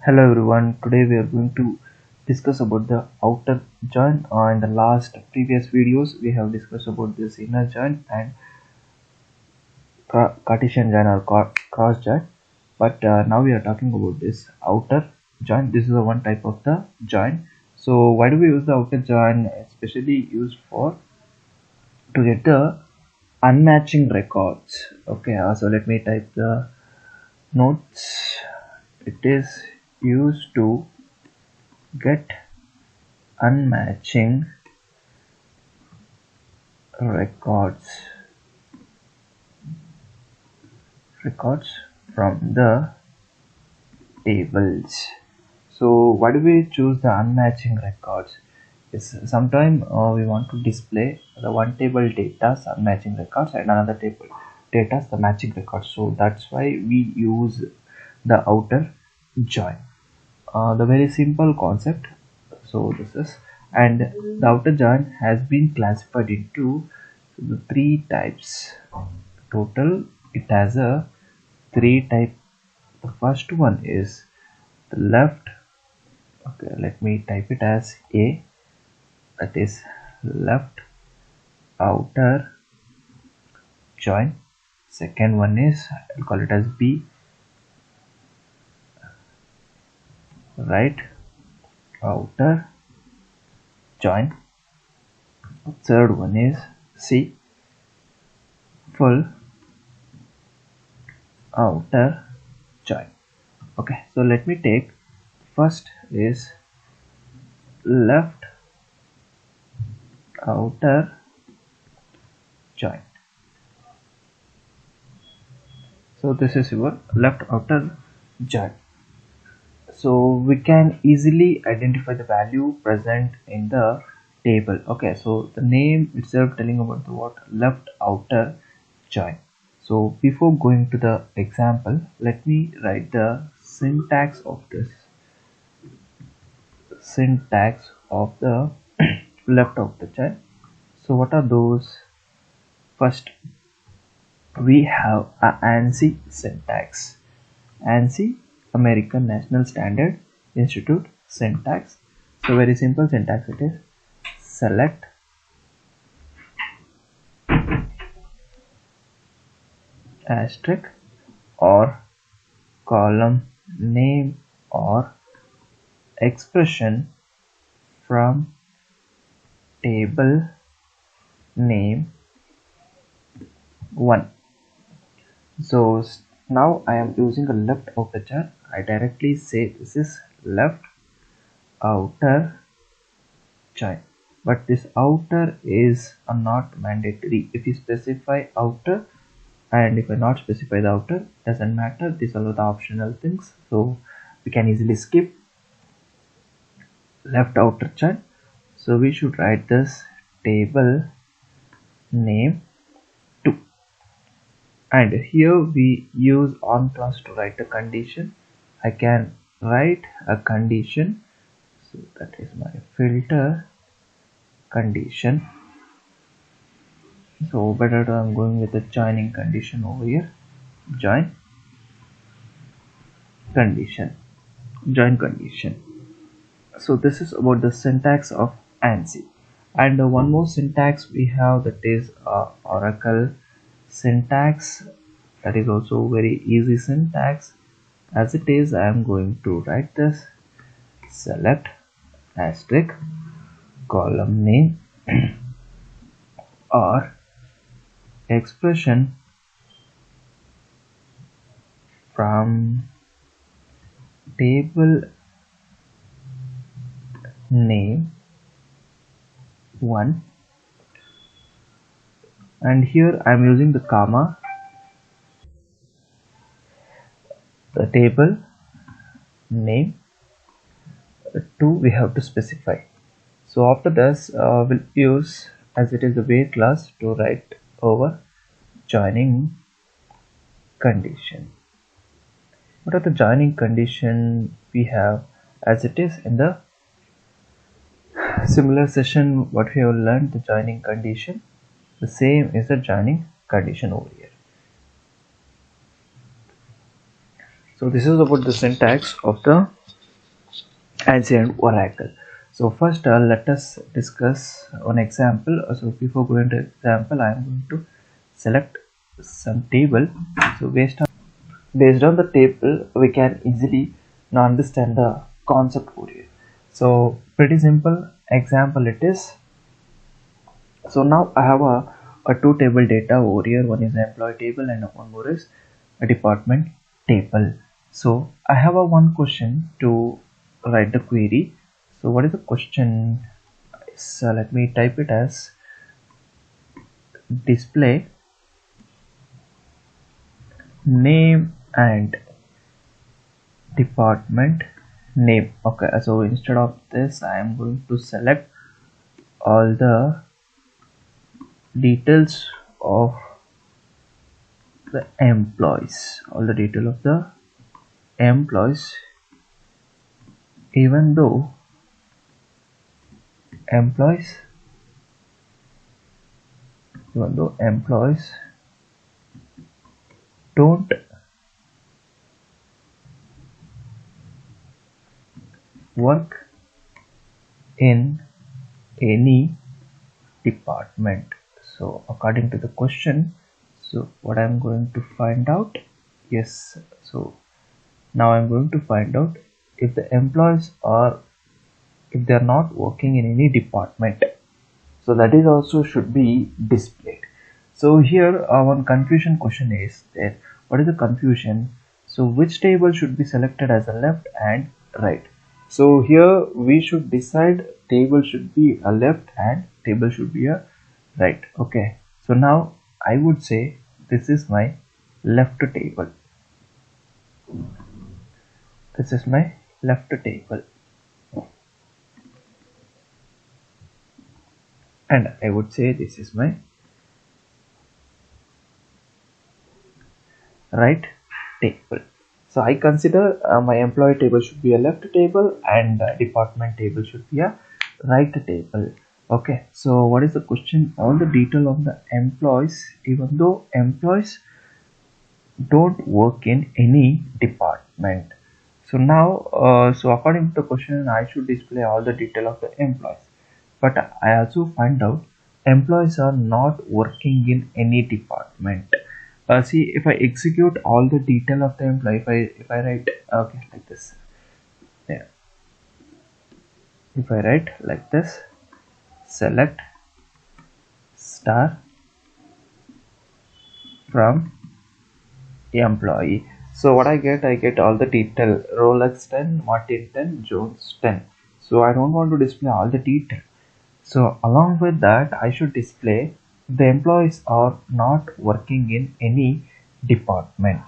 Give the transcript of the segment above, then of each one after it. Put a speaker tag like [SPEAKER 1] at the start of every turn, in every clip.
[SPEAKER 1] Hello everyone, today we are going to discuss about the outer join. In the last previous videos we have discussed about this inner join and Cartesian join or cross join, but now we are talking about this outer join. This is the one type of the join. So why do we use the outer join? Especially used for to get the unmatching records. Okay, so let me type the notes. It is used to get unmatching records from the tables. So why do we choose the unmatching records? Is sometimes we want to display the one table data unmatching records and another table data the matching records, so that's why we use the outer join. The very simple concept. So this is, and the outer join has been classified into the three types. Total it has a three type. The first one is the left. Okay, let me type it as A, that is left outer join. Second one is, I'll call it as B, right outer join. Third one is C, full outer join. Okay, so let me take first is left outer join. So this is your left outer join. So we can easily identify the value present in the table. Okay, so the name itself telling about the what left outer join. So before going to the example, let me write the syntax of this. Syntax of the left outer join. So what are those? First, we have a ANSI syntax. ANSI, American National Standard Institute syntax. So very simple syntax it is. Select asterisk or column name or expression from table name 1. So now I am using a left outer join. I directly say this is left outer join, but this outer is not mandatory. If you specify outer and if I not specify the outer, doesn't matter. These are the optional things, so we can easily skip left outer join. So we should write this table name 2, and here we use on clause to write a condition. I can write a condition, so that is my filter condition. So better I'm going with the joining condition over here. Join condition. So this is about the syntax of ANSI. And one more syntax we have, that is Oracle syntax. That is also very easy syntax. As it is, I am going to write this. Select asterisk column name or expression from table name 1, and here I am using the comma. The table name 2 we have to specify. So after this we'll use, as it is a wait class, to write over joining condition. What are the joining condition we have? As it is in the similar session what we have learned, the joining condition, the same is the joining condition over here. So this is about the syntax of the ancient oracle. So first let us discuss one example. So before going to example, I am going to select some table. So based on the table, we can easily now understand the concept over here. So pretty simple example it is. So now I have a two table data over here. One is employee table and one more is a department table. So I have a one question to write the query. So what is the question? So let me type it as display name and department name. Okay, so instead of this I am going to select all the details of the employees, all the detail of the employees, even though employees don't work in any department. So according to the question, so what I'm going to find out, yes, so now I'm going to find out if the employees are, if they are not working in any department, so that is also should be displayed. So here one confusion question is there. What is the confusion? So which table should be selected as a left and right? So here we should decide table should be a left and table should be a right. Okay, so now I would say this is my left table. This is my left table, and I would say this is my right table. So I consider my employee table should be a left table and department table should be a right table. Okay, so what is the question? All the detail of the employees, even though employees don't work in any department. So now, so according to the question, I should display all the detail of the employees. But I also find out employees are not working in any department. See, if I execute all the detail of the employee, if I write okay like this, yeah. If I write like this, select star from employee. So what I get all the detail: Rolex 10, Martin 10, Jones 10. So I don't want to display all the detail. So along with that, I should display the employees are not working in any department.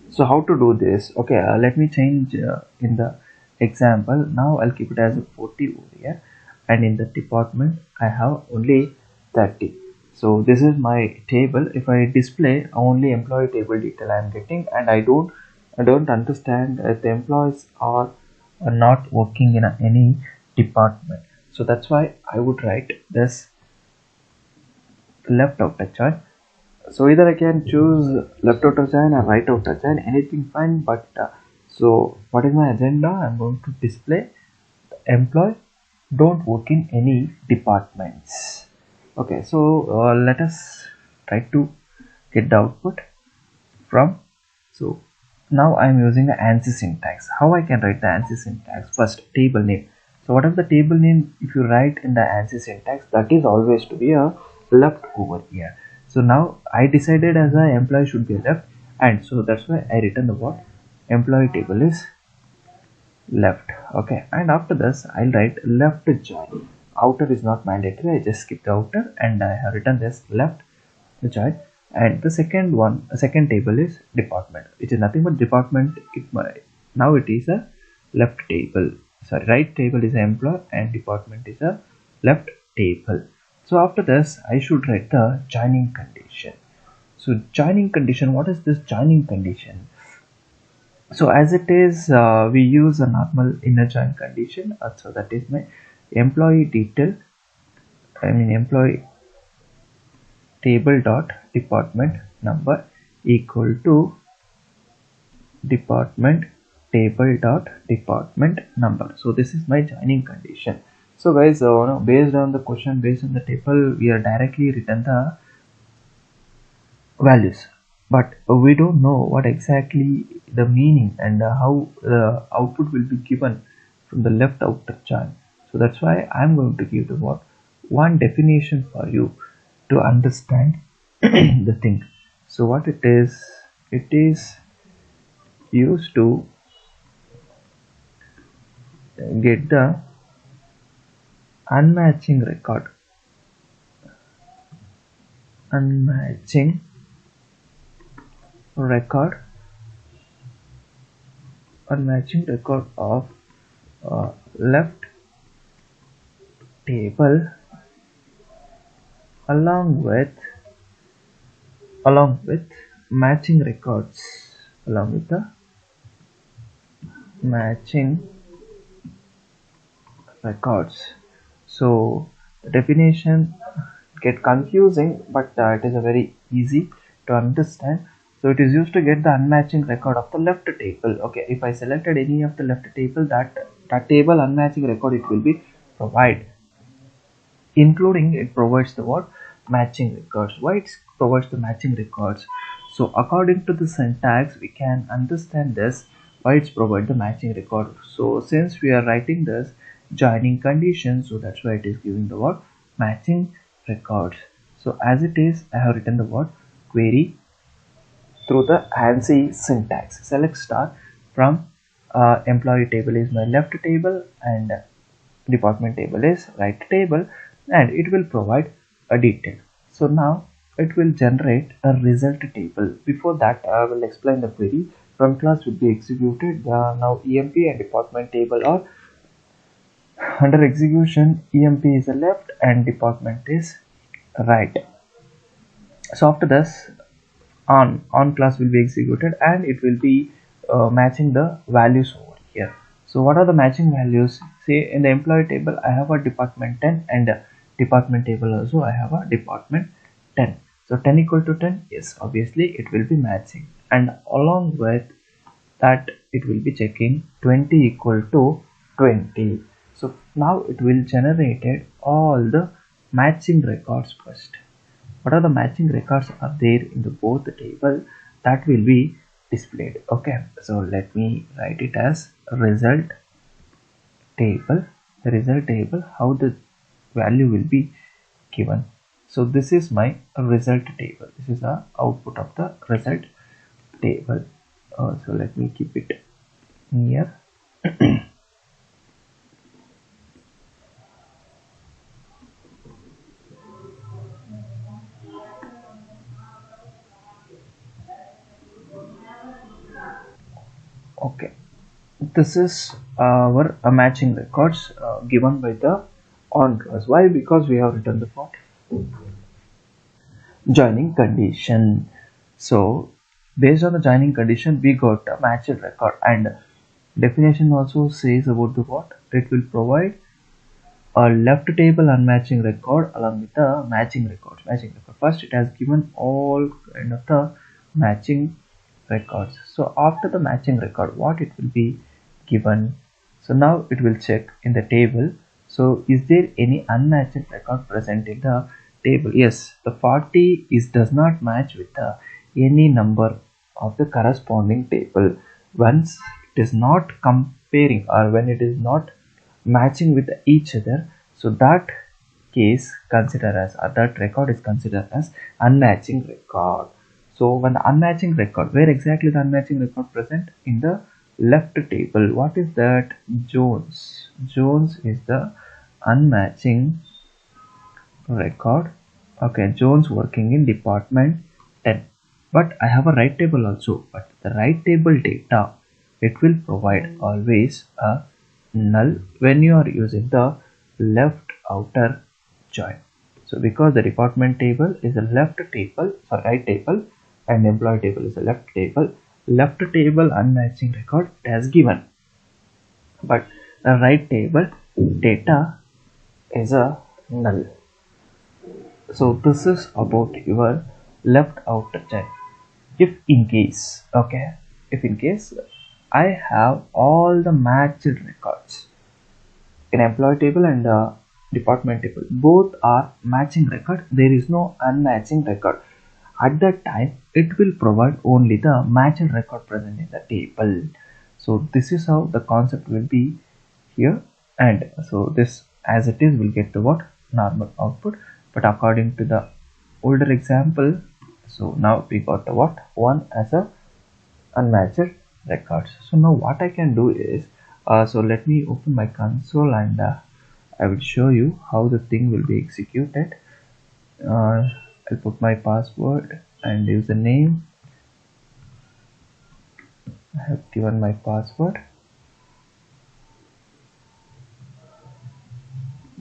[SPEAKER 1] So how to do this? Okay, let me change in the example. Now I'll keep it as a 40 over here, and in the department I have only 30. So this is my table. If I display only employee table detail I am getting, and I don't understand if the employees are not working in any department. So that's why I would write this left outer join. So either I can choose left outer join or right outer join, anything fine. But so what is my agenda? I'm going to display employee don't work in any departments. Okay, so let us try to get the output from. So now I'm using the ANSI syntax. How I can write the ANSI syntax? First, table name. So what is the table name? If you write in the ANSI syntax, that is always to be a left over here. So now I decided as a employee should be left, and so that's why I written the what employee table is left. Okay, and after this I'll write left join. Outer is not mandatory, I just skip the outer, and I have written this left join. And the second table is department, which is nothing but department. Now it is a left table. Sorry, right table is employee and department is a left table. So after this I should write the joining condition. So joining condition, what is this joining condition? So as it is, we use a normal inner join condition. So that is my employee detail, employee table dot department number equal to department table dot department number. So this is my joining condition. So guys, based on the question, based on the table, we are directly written the values, but we don't know what exactly the meaning and how the output will be given from the left outer join. So that's why I'm going to give the one definition for you to understand the thing. So what it is used to get the unmatching record unmatching record of left table along with matching records along with the matching records. So the definition get confusing, but it is a very easy to understand. So it is used to get the unmatching record of the left table. Okay, if I selected any of the left table, that table unmatching record it will be provide, including it provides the matching records. Why it provides the matching records? So according to the syntax, we can understand this why it's provide the matching record. So since we are writing this joining condition, so that's why it is giving the matching records. So as it is, I have written the query through the ANSI syntax. Select star from employee table is my left table and department table is right table, and it will provide a detail. So now it will generate a result table. Before that, I will explain the query. From class will be executed. Now EMP and department table are under execution. EMP is the left and department is right. So after this, on class will be executed and it will be matching the values over here. So what are the matching values? Say in the employee table I have a department 10 and department table also I have a department 10. So 10 equal to 10, yes, obviously it will be matching, and along with that it will be checking 20 equal to 20. So now it will generate all the matching records first. What are the matching records are there in the both table that will be displayed. Okay, so let me write it as result table. The result table, how the value will be given. So this is my result table. This is the output of the result table. So let me keep it here. Okay, this is our matching records given by the on class. Why? Because we have written the joining condition. So based on the joining condition, we got a matched record, and definition also says about the it will provide a left table unmatching record along with the matching records. First, it has given all kind of the matching records. So after the matching record, what it will be given? So now it will check in the table. So is there any unmatched record present in the table? Yes, the 40 does not match with any number of the corresponding table. Once it is not comparing, or when it is not matching with each other, so that case consider as that record is considered as unmatching record. So when the unmatching record, where exactly the unmatching record present? In the left table. What is that? Jones is the unmatching record. Okay, Jones working in department 10, but I have a right table also, but the right table data, it will provide always a null when you are using the left outer join. So because the department table is a left table, sorry, right table, and employee table is a left table unmatching record as given, but the right table data is a null. So this is about your left outer join. If in case, okay, if in case I have all the matched records in employee table and department table. Both are matching record. There is no unmatching record. At that time, it will provide only the matched record present in the table. So this is how the concept will be here, and so this as it is will get the what normal output. But according to the older example, so now we got the what one as a unmatched records. So now what I can do is so let me open my console, and I will show you how the thing will be executed. I'll put my password and username. I have given my password.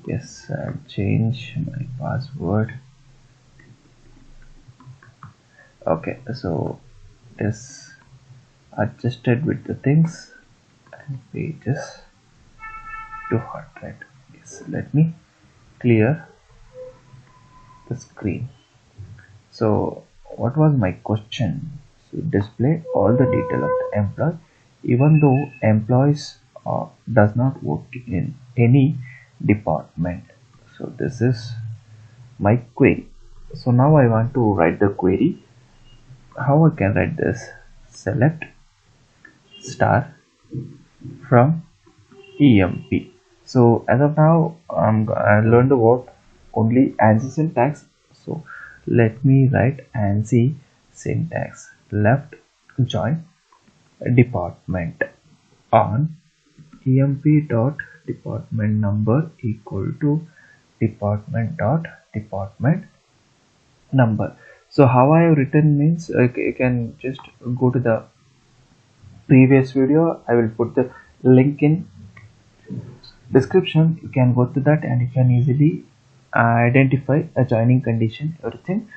[SPEAKER 1] Yes, I'll change my password. Okay, so this adjusted with the things and pages to hot, right? Yes, let me clear the screen. So what was my question? So display all the detail of the employee even though employees does not work in any department. So this is my query. So now I want to write the query. How I can write this? Select star from EMP. So as of now, I learned the word only ANSI syntax. So let me write ANSI syntax. Left join department on emp dot department number equal to department dot department number. So how I have written means you can just go to the previous video. I will put the link in description. You can go to that and you can easily identify a joining condition, everything.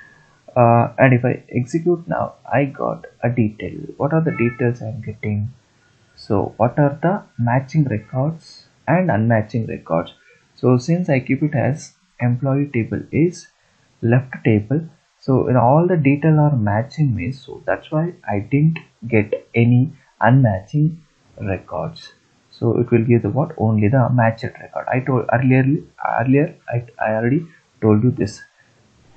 [SPEAKER 1] And if I execute now, I got a detail. What are the details I'm getting? So what are the matching records and unmatching records? So since I keep it as employee table is left table, so in all the detail are matching me, so that's why I didn't get any unmatching records. So it will give the what only the matched record. I told earlier I already told you this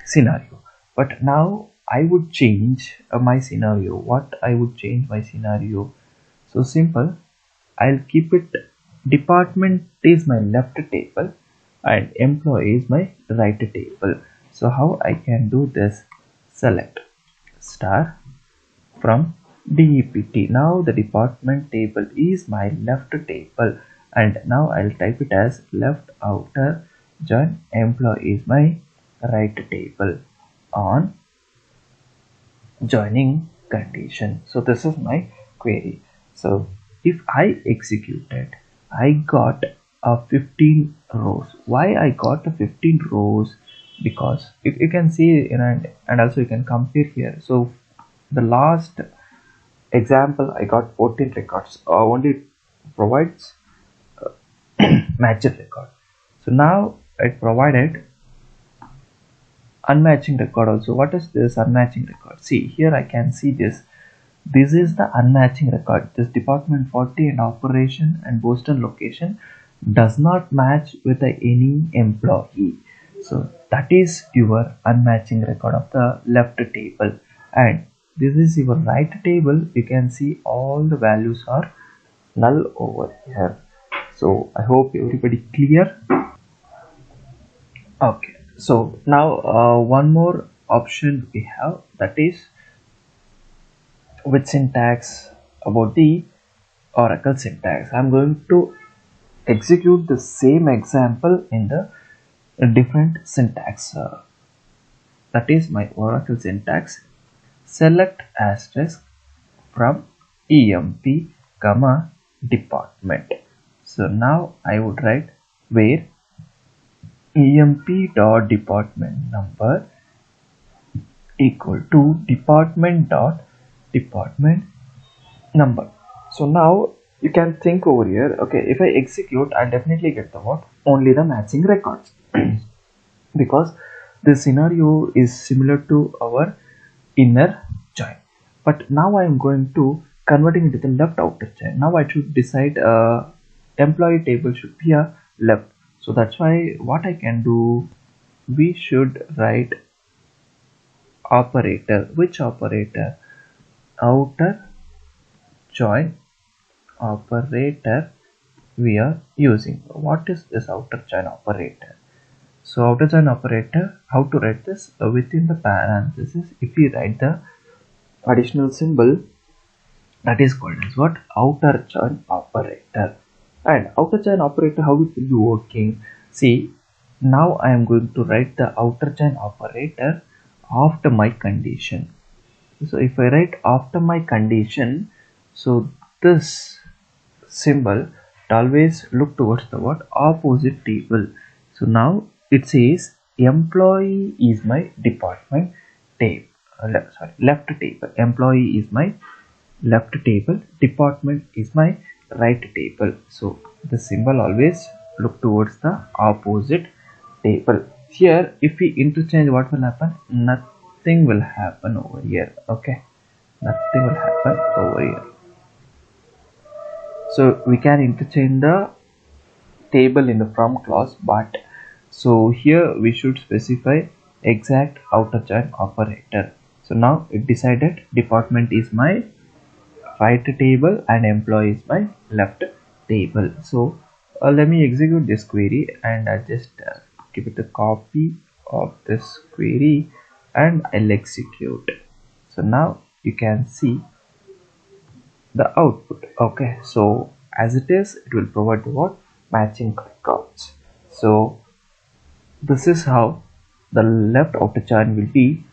[SPEAKER 1] scenario, but now I would change my scenario. What I would change my scenario? So simple, I'll keep it department is my left table and employee is my right table. So how I can do this? Select star from DEPT. Now the department table is my left table, and now I'll type it as left outer join employee is my right table on joining condition. So this is my query. So if I executed, I got a 15 rows. Why I got a 15 rows? Because if you can see, and also you can compare here. So the last example I got 14 records. Only provides matched record. So now it provided unmatching record also. What is this unmatching record? See here, I can see this. This is the unmatching record. This department 40 and operation and Boston location does not match with any employee. So that is your unmatching record of the left table, and this is your right table. You can see all the values are null over here. So I hope everybody clear. Okay, so now one more option we have, that is with syntax about the Oracle syntax. I'm going to execute the same example in the different syntax. That is my Oracle syntax. Select asterisk from emp comma department. So now I would write where emp dot department number equal to department dot department number. So now you can think over here. Okay, if I execute, I'll definitely get the what? Only the matching records because this scenario is similar to our inner join. But now I am going to converting into the left outer chain. Now I should decide employee table should be a left. So that's why what I can do, we should write operator. Which operator? Outer join operator we are using. What is this outer join operator? So outer join operator, how to write this? Within the parenthesis, if we write the additional symbol, that is called as what? Outer join operator. And outer join operator, how it will be working? See, now I am going to write the outer join operator after my condition. So if I write after my condition, so this symbol it always look towards the what? Opposite table. So now it says employee is my department table. Left table. Employee is my left table, department is my right table. So the symbol always look towards the opposite table. Here if we interchange, what will happen? Nothing will happen over here. Okay, nothing will happen over here. So we can interchange the table in the from clause, but so here we should specify exact outer join operator. So now it decided department is my right table and employee is my left table. So let me execute this query, and I just give it a copy of this query and I'll execute. So now you can see the output. Okay, so as it is, it will provide the what? Matching records. So this is how the left outer join will be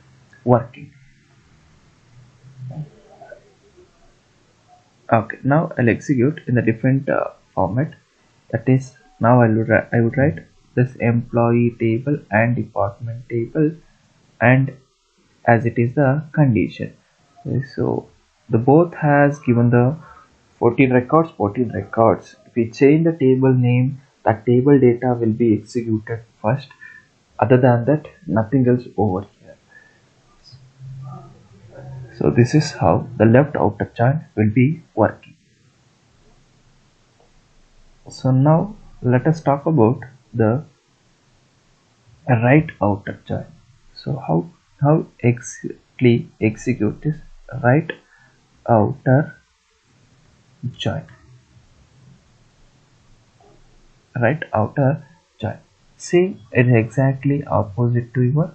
[SPEAKER 1] working. Okay, now I'll execute in a different format. That is, now I would write this employee table and department table, and as it is the condition. So the both has given the 14 records. If we change the table name, that table data will be executed first. Other than that, nothing else over here. So this is how the left outer join will be working. So now let us talk about the right outer join. So how exactly execute this right outer join? Right outer join. See, it is exactly opposite to your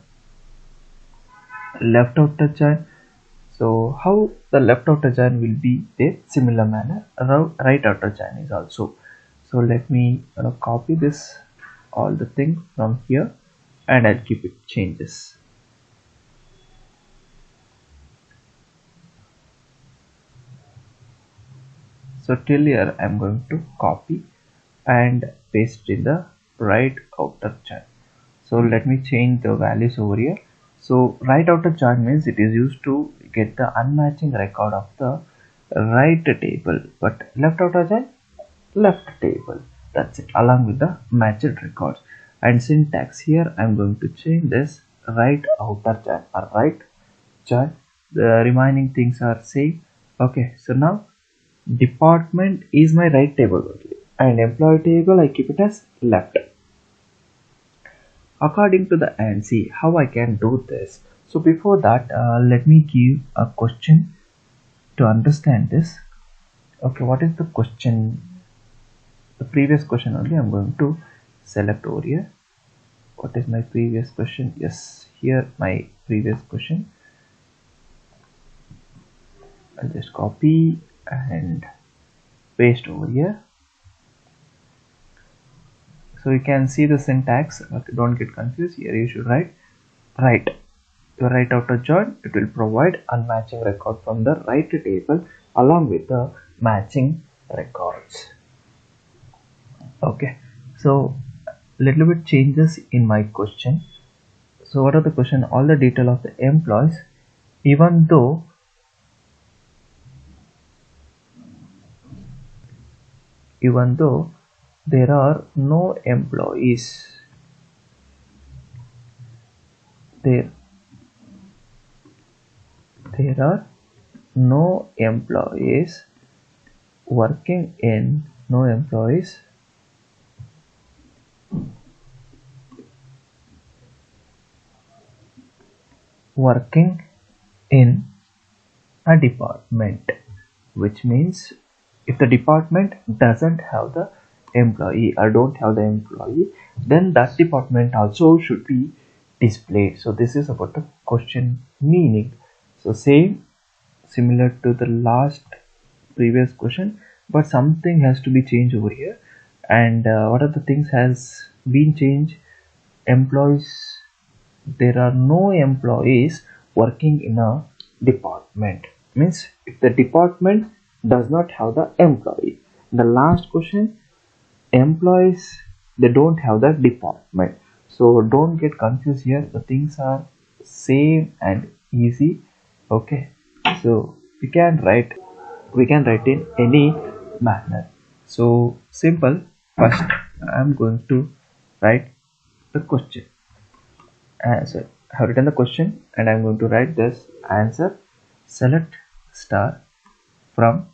[SPEAKER 1] left outer join. So how the left outer join will be a similar manner, right outer join is also. So let me copy this all the things from here, and I'll keep it changes. So till here I'm going to copy and paste in the right outer join. So let me change the values over here. So right outer join means it is used to get the unmatching record of the right table, but left outer join, left table. That's it, along with the matched records. And syntax here I'm going to change this right outer join or right join. The remaining things are same. Okay, so now department is my right table only, and employee table I keep it as left. According to the and see how I can do this. So before that, let me give a question to understand this. Okay, what is the question? The previous question only I'm going to select over here. What is my previous question? Yes, here my previous question. I'll just copy and paste over here. So you can see the syntax. Okay, don't get confused. Here you should write right. Your right outer join, it will provide unmatching record from the right table along with the matching records. Okay, so little bit changes in my question. So what are the question? All the detail of the employees, even though there are no employees, there are no employees working in no employees working in a department, which means if the department doesn't have the employee or don't have the employee, then that department also should be displayed. So this is about the question meaning. So similar to the last previous question, but something has to be changed over here. And what are the things has been changed? Employees, there are no employees working in a department, means if the department does not have the employee. The last question, employees, they don't have the department. So don't get confused here, the things are same and easy. Okay, so we can write in any manner. So simple. First I'm going to write the question answer. I have written the question and I'm going to write this answer. Select star from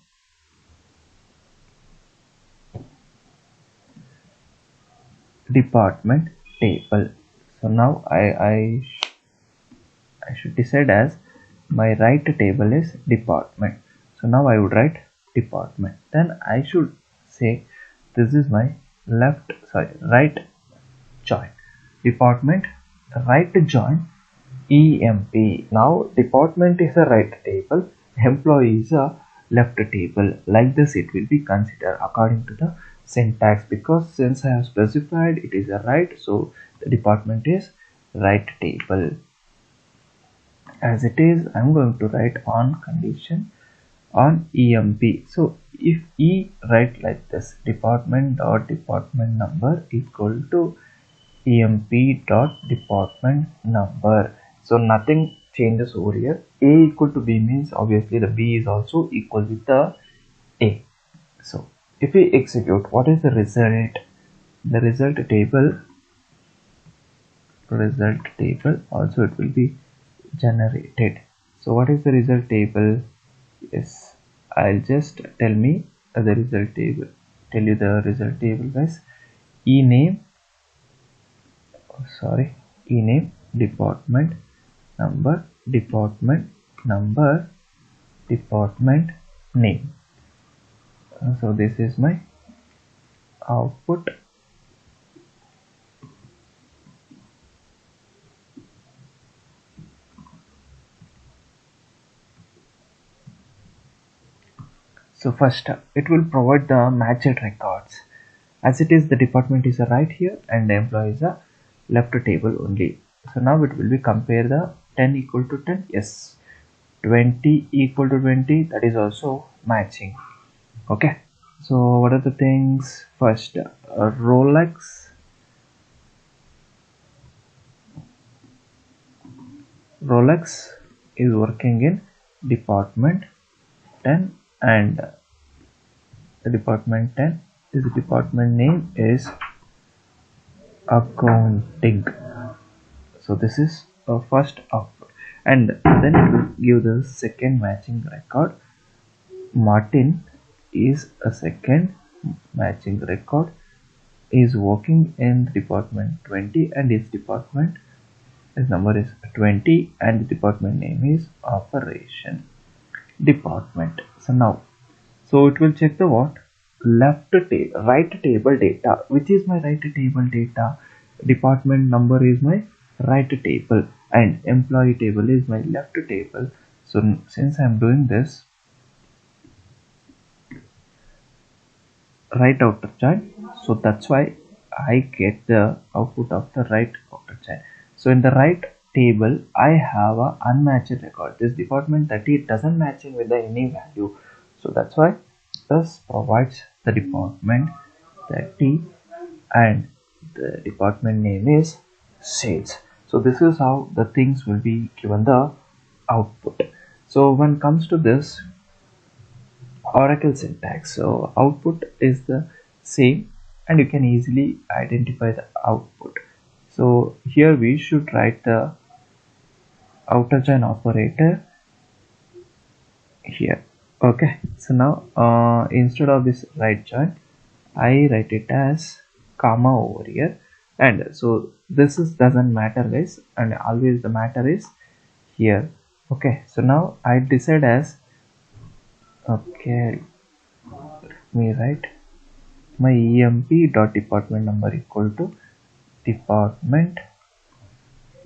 [SPEAKER 1] department table. So now I should decide as my right table is department. So now I would write department. Then I should say this is my right join. Department right join EMP. Now department is a right table, employee is a left table. Like this it will be considered according to the syntax, because since I have specified it is a right, so the department is right table. As it is, I'm going to write on condition on EMP. So if E write like this, department dot department number equal to emp dot department number. So nothing changes over here. A equal to B means obviously the B is also equal with the A. So if we execute, what is the result? The result table also it will be generated. So what is the result table? Yes, I'll just tell me the result table. Tell you the result table, guys. E name department number, department name. So this is my output. So first it will provide the matched records. As it is, the department is a right here and the employee is a left table only. So now it will be compare the 10 equal to 10. Yes, 20 equal to 20, that is also matching. Okay, so what are the things? First, Rolex is working in department 10, and the department 10 is the department name is accounting. So this is a first output, and then it will give the second matching record. Martin is a second matching record, is working in department 20 and his number is 20 and the department name is operation department. So it will check the what? Right table data. Which is my right table data? Department number is my right table and employee table is my left table. So since I am doing this right outer join, so that's why I get the output of the right outer join. So in the right table I have a unmatched record. This department 30 doesn't matching with the any value, so that's why this provides the department 30 and the department name is sales. So this is how the things will be given the output. So when it comes to this Oracle syntax, so output is the same and you can easily identify the output. So here we should write the outer join operator here. Okay, so now instead of this right join, I write it as comma over here, and so this is doesn't matter guys, and always the matter is here. Okay, so now I decide as, okay, let me write my emp dot department number equal to department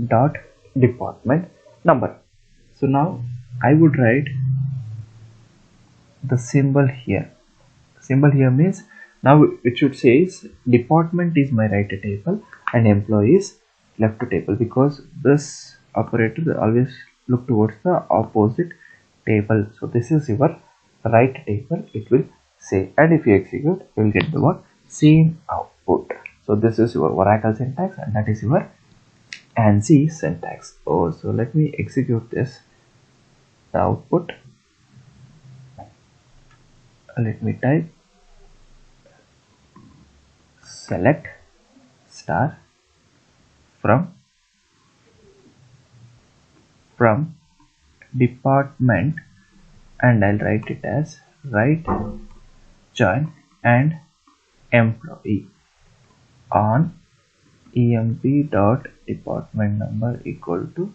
[SPEAKER 1] dot department number. So now I would write the symbol here. Symbol here means now it should say is department is my right table and employee is left table, because this operator will always look towards the opposite table. So this is your right table, it will say, and if you execute you will get the what same output. So this is your Oracle syntax and that is your ANSI syntax. Oh, so let me execute this. The output, let me type select star from department, and I'll write it as right join and employee on emp dot department number equal to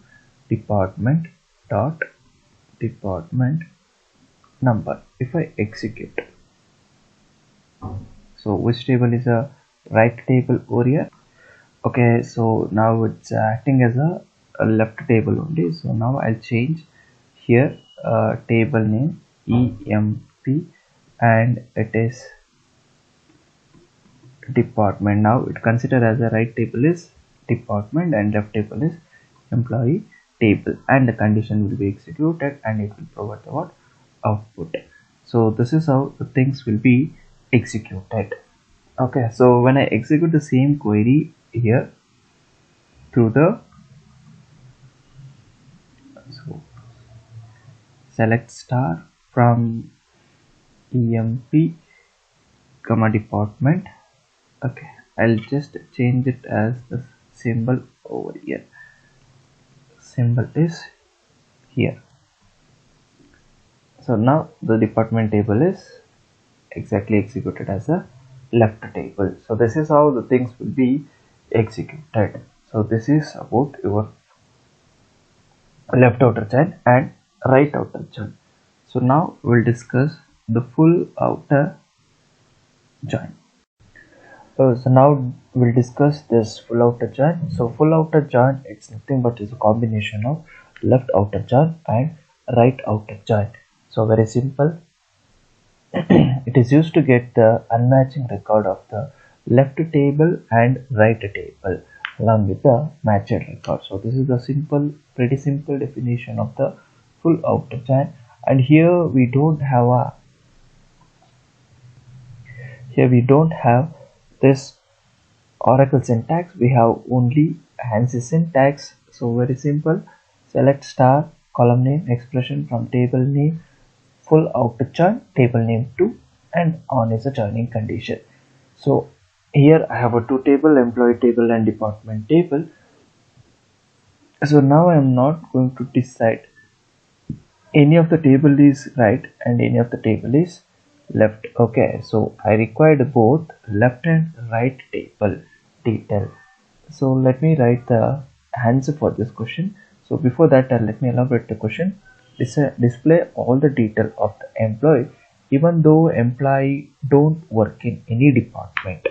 [SPEAKER 1] department dot department number. If I execute, so which table is a right table over here? Okay, so now it's acting as a left table only. So now I'll change here table name emp, and it is department. Now it considered as a right table is department and left table is employee table, and the condition will be executed and it will provide the what output. So this is how the things will be executed. Okay, so when I execute the same query here through the, so select star from emp comma department. Okay, I'll just change it as the symbol over here. Symbol is here. So now the department table is exactly executed as a left table. So this is how the things will be executed. So this is about your left outer join and right outer join. So now we'll discuss the full outer join. So now we'll discuss this full outer join. So full outer join, it's nothing but is a combination of left outer join and right outer join. So very simple. It is used to get the unmatching record of the left table and right table along with the matched record. So this is the simple, pretty simple definition of the full outer join. And here we don't have this Oracle syntax, we have only ANSI syntax. So very simple, select star column name expression from table name full outer join table name 2, and on is a joining condition. So here I have a two table, employee table and department table. So now I am not going to decide any of the table is right and any of the table is left. Okay, so I required both left and right table detail. So let me write the answer for this question. So before that, let me elaborate the question. Display all the detail of the employee even though employee don't work in any department,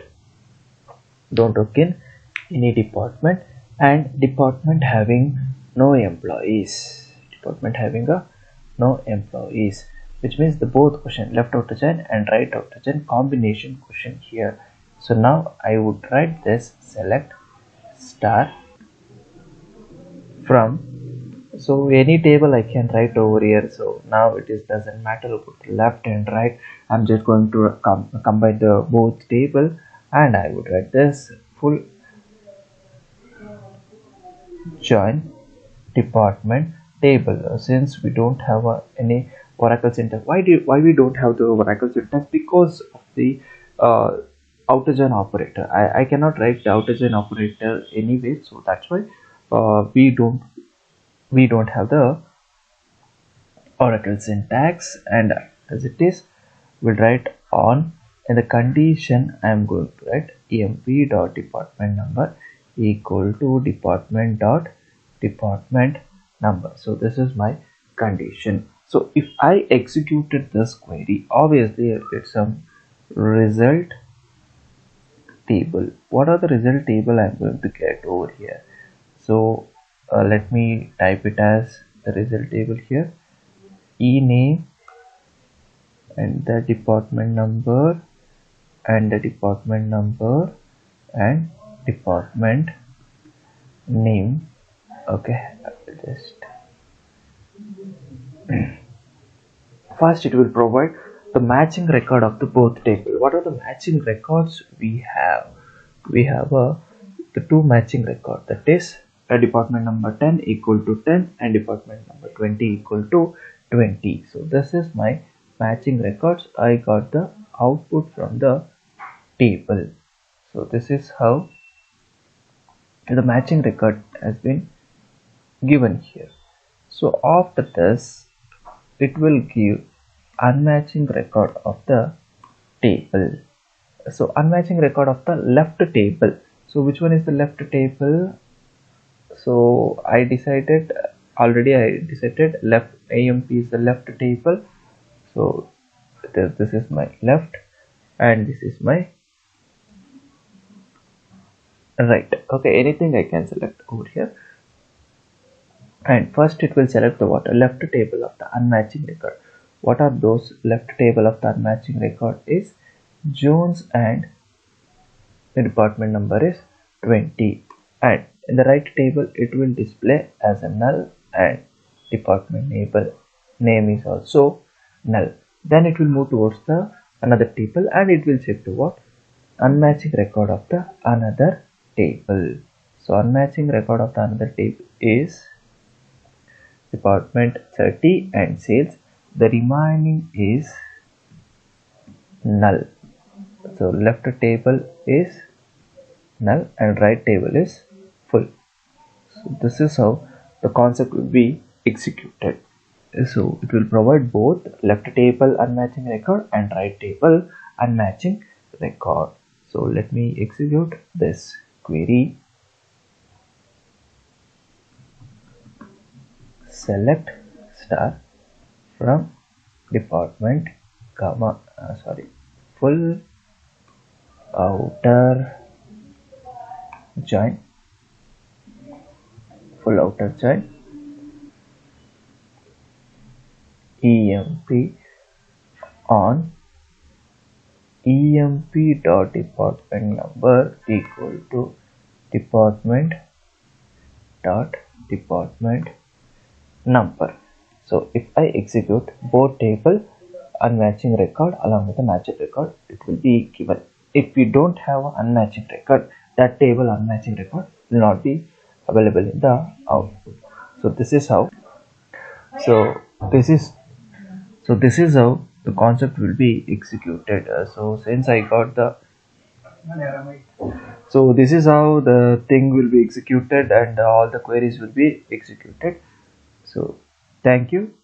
[SPEAKER 1] and department having no employees, which means the both question, left outer join and right outer join combination question here. So now I would write this select star from, so any table I can write over here. So now it is doesn't matter about left and right, I'm just going to combine the both table, and I would write this full join department table. Since we don't have any Oracle syntax, why we don't have the Oracle syntax? Because of the outer join operator. I cannot write the outer join operator anyway, so that's why we don't have the Oracle syntax, and as it is, we'll write on in the condition. I am going to write emp dot department number equal to department number. So this is my condition. So if I executed this query, obviously I'll get some result table. What are the result table I'm going to get over here? So let me type it as the result table here. E name and the department number and the department number and department name. Okay, just first it will provide the matching record of the both table. What are the matching records we have? We have the two matching record, that is a department number 10 equal to 10 and department number 20 equal to 20. So this is my matching records. I got the output from the table. So this is how the matching record has been given here. So after this, it will give unmatching record of the table. So unmatching record of the left table. So which one is the left table? So I decided left AMP is the left table. So this is my left and this is my right. Okay, anything I can select over here. And first it will select the what? Left table of the unmatching record. What are those left table of the unmatching record is Jones and the department number is 20. And in the right table it will display as a null and department name is also null. Then it will move towards the another table and it will check to what? Unmatching record of the another table. So unmatching record of the another table is department 30 and sales. The remaining is null. So left table is null and right table is full. So this is how the concept will be executed. So it will provide both left table unmatching record and right table unmatching record. So let me execute this query. Select star from department full outer join emp on emp dot department number equal to department dot department number. So if I execute both table unmatching record along with the matching record, it will be given. If we don't have unmatching record, that table unmatching record will not be available in the output. So this is how the concept will be executed. So since I got the so this is how the thing will be executed and all the queries will be executed. So thank you.